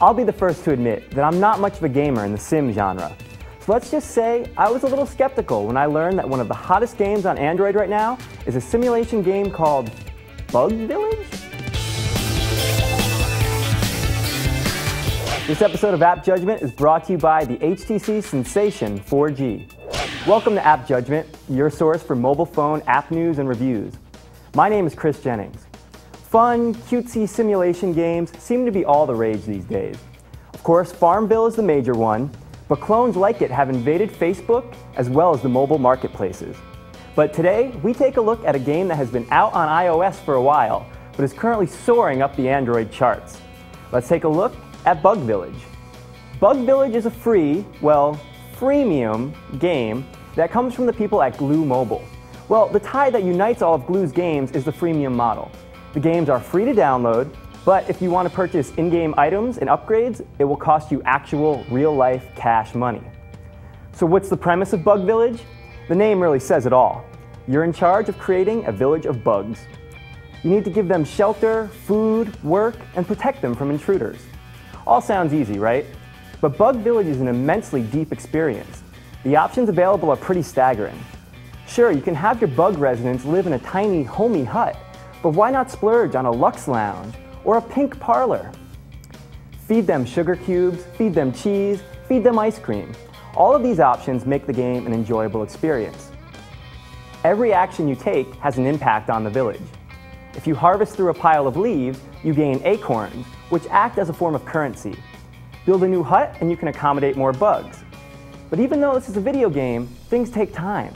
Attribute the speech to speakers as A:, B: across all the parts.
A: I'll be the first to admit that I'm not much of a gamer in the sim genre. So let's just say I was a little skeptical when I learned that one of the hottest games on Android right now is a simulation game called Bug Village? This episode of App Judgment is brought to you by the HTC Sensation 4G. Welcome to App Judgment, your source for mobile phone app news and reviews. My name is Chris Jennings. Fun, cutesy simulation games seem to be all the rage these days. Of course, Farmville is the major one, but clones like it have invaded Facebook as well as the mobile marketplaces. But today, we take a look at a game that has been out on iOS for a while, but is currently soaring up the Android charts. Let's take a look at Bug Village. Bug Village is a freemium game that comes from the people at Glue Mobile. Well, the tie that unites all of Glue's games is the freemium model. The games are free to download, but if you want to purchase in-game items and upgrades, it will cost you actual, real-life cash money. So what's the premise of Bug Village? The name really says it all. You're in charge of creating a village of bugs. You need to give them shelter, food, work, and protect them from intruders. All sounds easy, right? But Bug Village is an immensely deep experience. The options available are pretty staggering. Sure, you can have your bug residents live in a tiny, homey hut, but why not splurge on a luxe lounge or a pink parlor? Feed them sugar cubes, feed them cheese, feed them ice cream. All of these options make the game an enjoyable experience. Every action you take has an impact on the village. If you harvest through a pile of leaves, you gain acorns, which act as a form of currency. Build a new hut and you can accommodate more bugs. But even though this is a video game, things take time.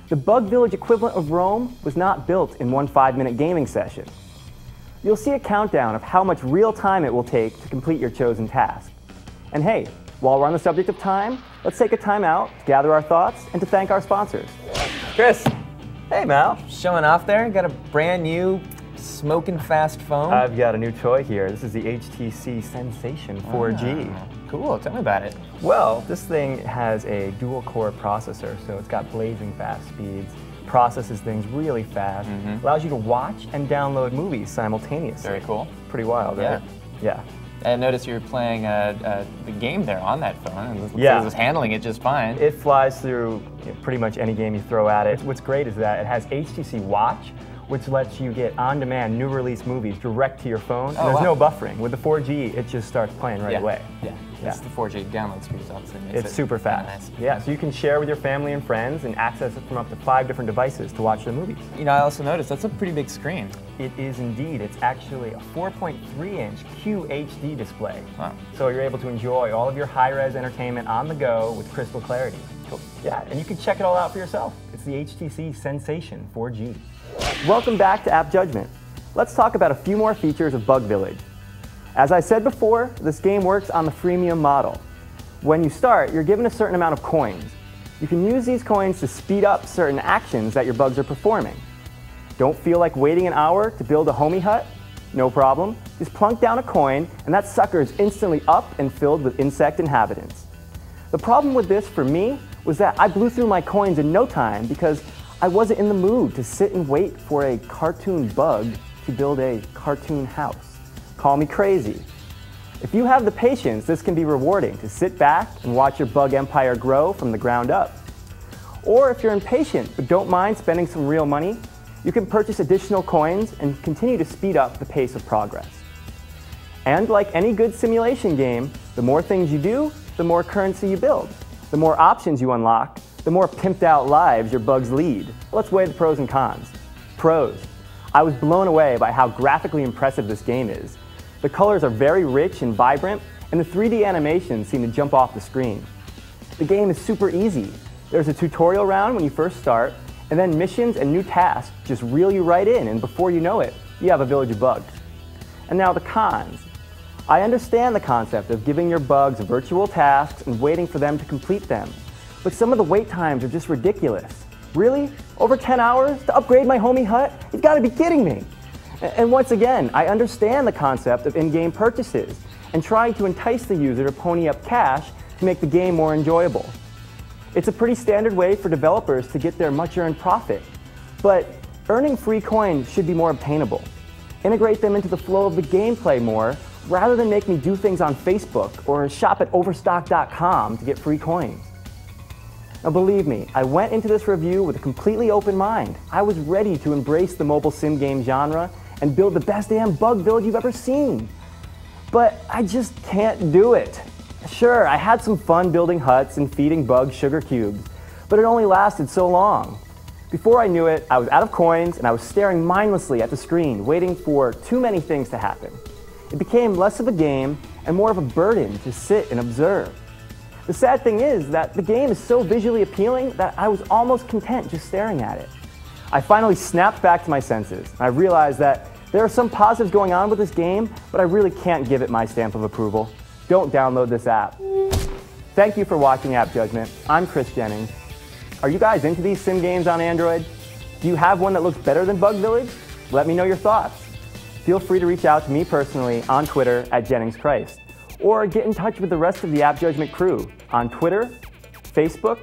A: The Bug Village equivalent of Rome was not built in one 5-minute gaming session. You'll see a countdown of how much real time it will take to complete your chosen task. And hey, while we're on the subject of time, let's take a time out to gather our thoughts and to thank our sponsors.
B: Chris, hey Mal, showing off there. Got a brand new smoking fast phone.
A: I've got a new toy here. This is the HTC Sensation 4G.
B: Cool, tell me about it.
A: Well, this thing has a dual-core processor, so it's got blazing fast speeds, processes things really fast, allows you to watch and download movies simultaneously.
B: Very cool.
A: Pretty wild, right? Yeah.
B: I noticed you were playing the game there on that phone, and it was handling it just fine.
A: It flies through pretty much any game you throw at it. What's great is that it has HTC Watch, which lets you get on-demand new release movies direct to your phone, and there's no buffering. With the 4G, it just starts playing right away.
B: It's the 4G download speed, obviously.
A: It's super fast. Nice. Yeah, so you can share with your family and friends and access it from up to 5 different devices to watch the movies.
B: You know, I also noticed that's a pretty big screen.
A: It is indeed. It's actually a 4.3-inch QHD display.
B: Wow.
A: So you're able to enjoy all of your high-res entertainment on the go with crystal clarity.
B: Cool.
A: Yeah, and you can check it all out for yourself. It's the HTC Sensation 4G. Welcome back to App Judgment. Let's talk about a few more features of Bug Village. As I said before, this game works on the freemium model. When you start, you're given a certain amount of coins. You can use these coins to speed up certain actions that your bugs are performing. Don't feel like waiting an hour to build a homey hut? No problem. Just plunk down a coin, and that sucker is instantly up and filled with insect inhabitants. The problem with this for me was that I blew through my coins in no time because I wasn't in the mood to sit and wait for a cartoon bug to build a cartoon house. Call me crazy. If you have the patience, this can be rewarding to sit back and watch your bug empire grow from the ground up. Or if you're impatient but don't mind spending some real money, you can purchase additional coins and continue to speed up the pace of progress. And like any good simulation game, the more things you do, the more currency you build. The more options you unlock, the more pimped out lives your bugs lead. Let's weigh the pros and cons. Pros. I was blown away by how graphically impressive this game is. The colors are very rich and vibrant, and the 3D animations seem to jump off the screen. The game is super easy. There's a tutorial round when you first start, and then missions and new tasks just reel you right in, and before you know it, you have a village of bugs. And now the cons. I understand the concept of giving your bugs virtual tasks and waiting for them to complete them, but some of the wait times are just ridiculous. Really? Over 10 hours to upgrade my homey hut? You've got to be kidding me! And once again, I understand the concept of in-game purchases and trying to entice the user to pony up cash to make the game more enjoyable. It's a pretty standard way for developers to get their much-earned profit, but earning free coins should be more obtainable. integrate them into the flow of the gameplay more, rather than make me do things on Facebook or shop at overstock.com to get free coins. Now believe me, I went into this review with a completely open mind. I was ready to embrace the mobile sim game genre and build the best damn bug village you've ever seen. But I just can't do it. Sure, I had some fun building huts and feeding bugs sugar cubes, but it only lasted so long. Before I knew it, I was out of coins and I was staring mindlessly at the screen, waiting for too many things to happen. It became less of a game and more of a burden to sit and observe. The sad thing is that the game is so visually appealing that I was almost content just staring at it. I finally snapped back to my senses, and I realized that there are some positives going on with this game, but I really can't give it my stamp of approval. Don't download this app. Thank you for watching AppJudgment. I'm Chris Jennings. Are you guys into these sim games on Android? Do you have one that looks better than Bug Village? Let me know your thoughts. Feel free to reach out to me personally on Twitter at JenningsChrist, or get in touch with the rest of the AppJudgment crew on Twitter, Facebook,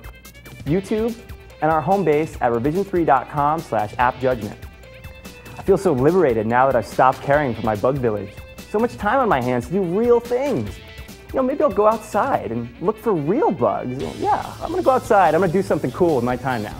A: YouTube, and our home base at revision3.com/appjudgment. I feel so liberated now that I've stopped caring for my bug village. So much time on my hands to do real things. Maybe I'll go outside and look for real bugs. Yeah, I'm gonna go outside. I'm gonna do something cool with my time now.